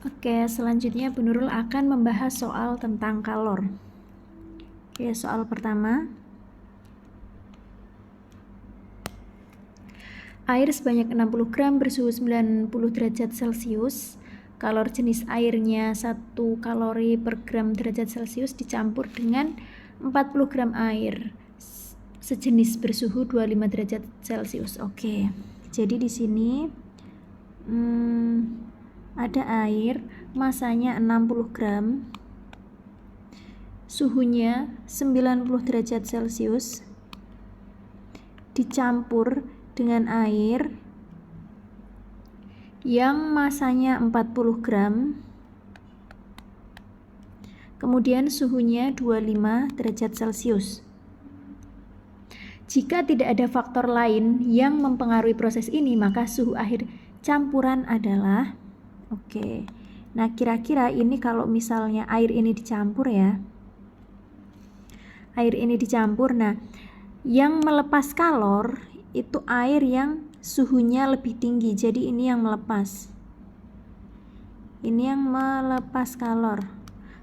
Oke, selanjutnya Bu Nurul akan membahas soal tentang kalor. Oke, soal pertama. Air sebanyak 60 gram bersuhu 90 derajat Celcius. Kalor jenis airnya 1 kalori per gram derajat Celcius dicampur dengan 40 gram air sejenis bersuhu 25 derajat Celcius. Oke. Jadi di sini ada air masanya 60 gram, suhunya 90 derajat Celcius, dicampur dengan air yang masanya 40 gram, kemudian suhunya 25 derajat Celcius. Jika tidak ada faktor lain yang mempengaruhi proses ini, maka suhu akhir campuran adalah Oke, nah kira-kira ini kalau misalnya air ini dicampur ya, nah yang melepas kalor itu air yang suhunya lebih tinggi, jadi ini yang melepas, kalor.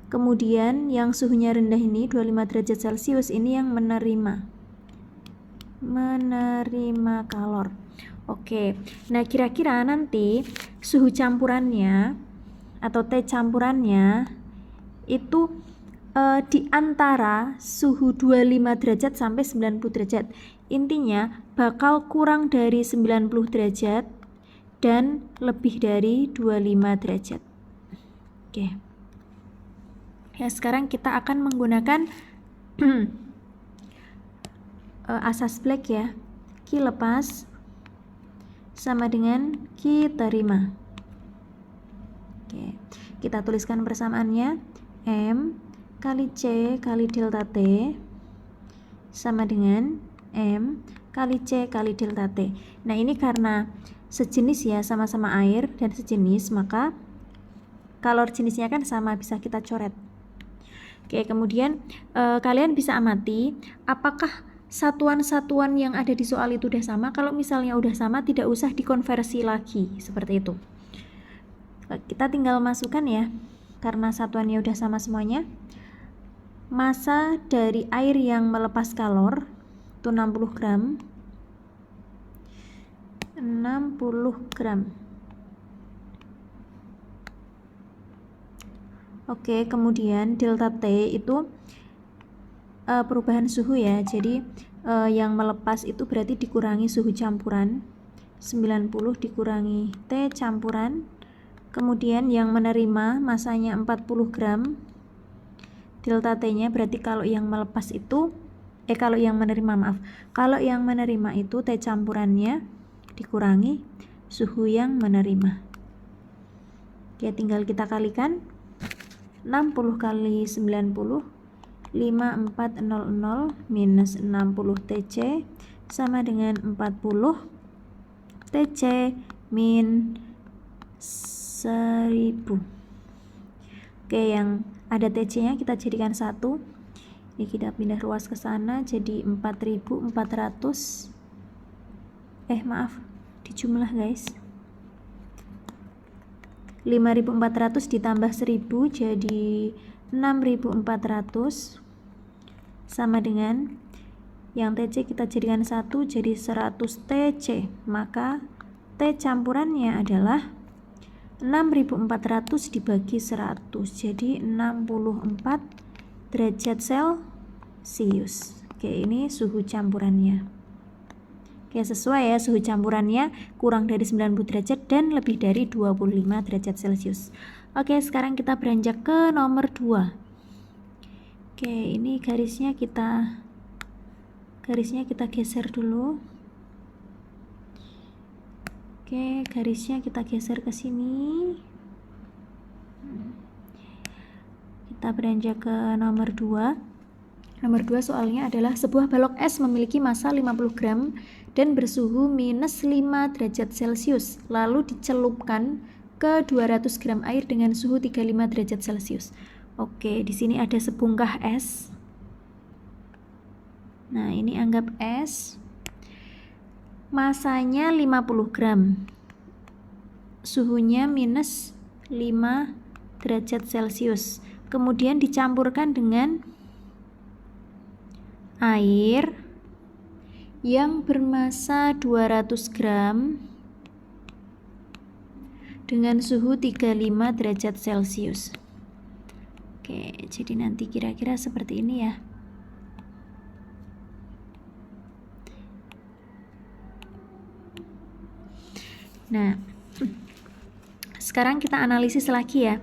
Kemudian yang suhunya rendah ini 25 derajat Celcius ini yang menerima kalor. Oke, nah kira-kira nanti suhu campurannya atau teh campurannya itu di antara suhu 25 derajat sampai 90 derajat. Intinya bakal kurang dari 90 derajat dan lebih dari 25 derajat. Oke. Ya, sekarang kita akan menggunakan asas Black ya. Q lepas sama dengan Q terima. Oke, kita tuliskan persamaannya. M kali C kali delta T sama dengan M kali C kali delta T. Nah, ini karena sejenis ya, sama-sama air dan sejenis, maka kalor jenisnya kan sama, bisa kita coret. Oke, kemudian kalian bisa amati apakah satuan-satuan yang ada di soal itu udah sama. Kalau misalnya udah sama, tidak usah dikonversi lagi, seperti itu. Kita tinggal masukkan ya, karena satuannya udah sama semuanya. Massa dari air yang melepas kalor itu 60 gram. Oke, kemudian delta T itu perubahan suhu ya, jadi yang melepas itu berarti dikurangi suhu campuran 90 dikurangi T campuran, kemudian yang menerima masanya 40 gram, delta T nya berarti kalau yang melepas itu kalau yang menerima itu T campurannya dikurangi suhu yang menerima. Oke, tinggal kita kalikan 60 kali 90 5400 minus 60 TC sama dengan 40 TC min 1000. Oke, yang ada TC nya kita jadikan 1. Ini kita pindah ruas ke sana jadi 4400. Dijumlah guys. 5400 ditambah 1000 jadi 6400 sama dengan yang TC kita jadikan 1 jadi 100 TC, maka T campurannya adalah 6400 dibagi 100 jadi 64 derajat Celcius. Oke, ini suhu campurannya. Oke, sesuai ya, suhu campurannya kurang dari 90 derajat dan lebih dari 25 derajat Celcius. Oke, sekarang kita beranjak ke nomor 2. Oke, ini garisnya kita geser dulu. Oke, garisnya kita geser ke sini. Kita beranjak ke nomor 2. Nomor 2 soalnya adalah sebuah balok es memiliki massa 50 gram dan bersuhu minus 5 derajat Celcius, lalu dicelupkan ke 200 gram air dengan suhu 35 derajat Celcius. Oke, di sini ada sebungkah es. Nah, ini anggap es. Masanya 50 gram. Suhunya minus derajat Celcius. Kemudian dicampurkan dengan air yang bermassa 200 gram dengan suhu 35 derajat Celcius. Oke, jadi nanti kira-kira seperti ini ya. Nah, sekarang kita analisis lagi ya.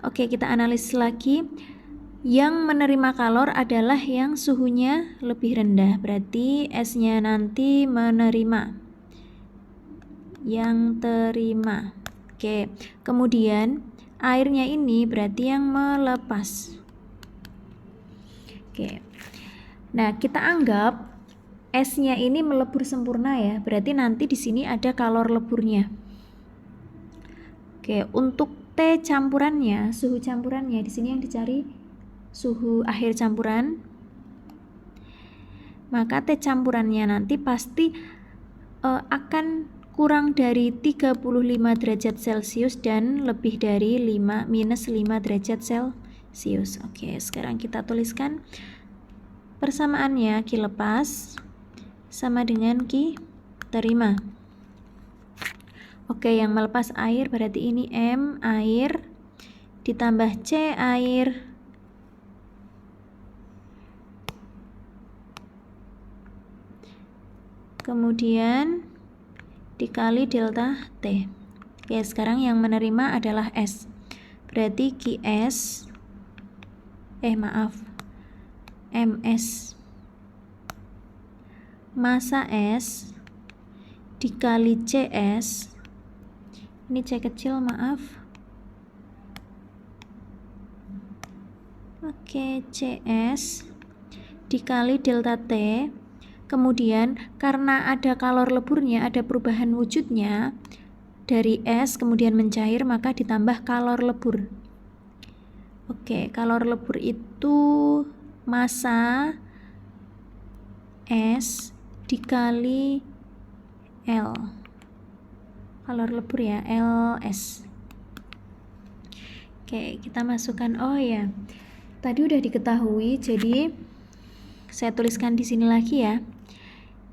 Oke, kita analisis lagi. Yang menerima kalor adalah yang suhunya lebih rendah. Berarti S-nya nanti menerima. Yang terima. Oke, kemudian airnya ini berarti yang melepas. Oke. Nah, kita anggap S-nya ini melebur sempurna ya. Berarti nanti di sini ada kalor leburnya. Oke, untuk T campurannya, suhu campurannya di sini yang dicari suhu akhir campuran. Maka T campurannya nanti pasti akan kurang dari 35 derajat Celcius dan lebih dari minus 5 derajat Celcius. Oke, sekarang kita tuliskan persamaannya Q lepas sama dengan Q terima. Oke, yang melepas air berarti ini M air ditambah C air kemudian dikali delta T. Ya, sekarang yang menerima adalah S. Berarti MS massa S dikali CS. Ini C kecil, maaf. Oke, CS dikali delta T. Kemudian karena ada kalor leburnya, ada perubahan wujudnya dari es kemudian mencair, maka ditambah kalor lebur. Oke, kalor lebur itu massa S dikali L. Kalor lebur ya, LS. Oke, kita masukkan, oh ya, tadi udah diketahui, jadi saya tuliskan di sini lagi ya.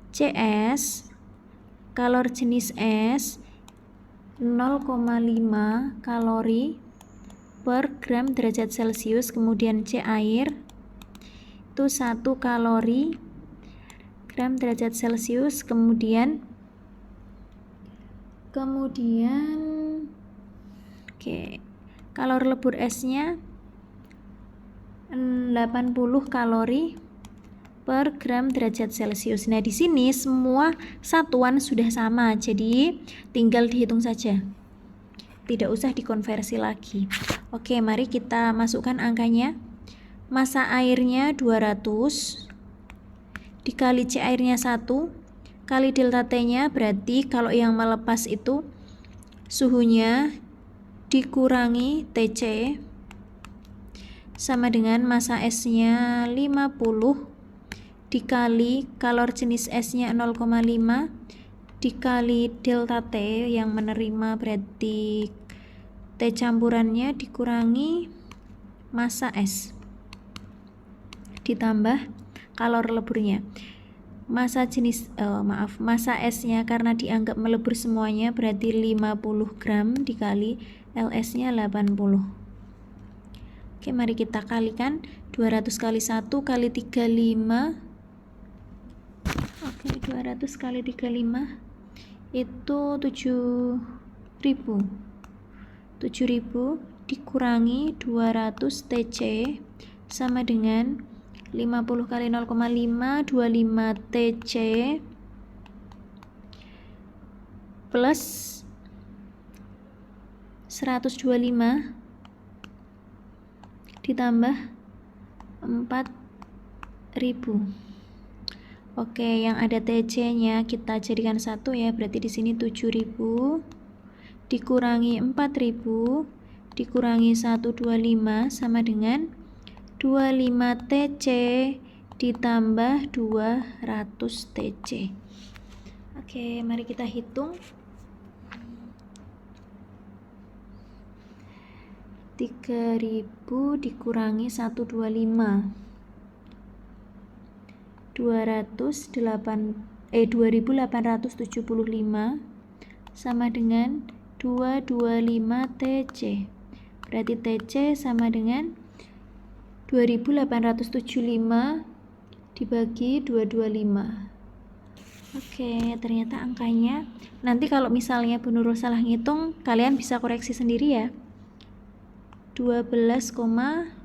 CS kalor jenis S 0,5 kalori per gram derajat Celcius, kemudian C air itu 1 kalori gram derajat Celcius, kemudian oke, kalor lebur S-nya 80 kalori per gram derajat Celcius. Nah, di sini semua satuan sudah sama, jadi tinggal dihitung saja. Tidak usah dikonversi lagi. Oke, mari kita masukkan angkanya. Massa airnya 200 dikali C airnya 1 kali delta T-nya, berarti kalau yang melepas itu suhunya dikurangi TC sama dengan massa S-nya 50 dikali kalor jenis S-nya 0,5 dikali delta T yang menerima, berarti T campurannya dikurangi massa S ditambah kalor leburnya. Massa S-nya karena dianggap melebur semuanya, berarti 50 gram dikali LS-nya 80. Oke, mari kita kalikan. 200 kali 1 kali 35. Oke, 200 kali 35 itu 7.000. 7.000 dikurangi 200 TC sama dengan 50 kali 0,5 25 TC plus 125 ditambah 4.000. Oke, yang ada TC-nya kita jadikan 1 ya, berarti di sini 7.000 dikurangi 4.000 dikurangi 125 sama dengan 25 TC ditambah 200 TC. Oke, mari kita hitung. 3000 dikurangi 125, 2875 sama dengan 225 TC. Berarti TC sama dengan 2875 dibagi 225. Oke, ternyata angkanya, nanti kalau misalnya Bu Nurul salah ngitung, kalian bisa koreksi sendiri ya. 12,8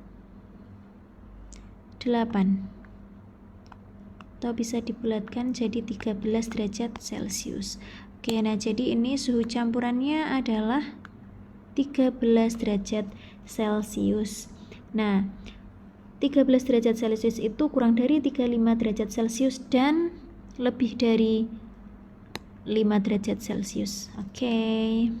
atau bisa dibulatkan jadi 13 derajat Celcius. Oke, nah jadi ini suhu campurannya adalah 13 derajat Celcius. Nah, 13 derajat Celcius itu kurang dari 35 derajat Celcius dan lebih dari 5 derajat Celcius. Oke.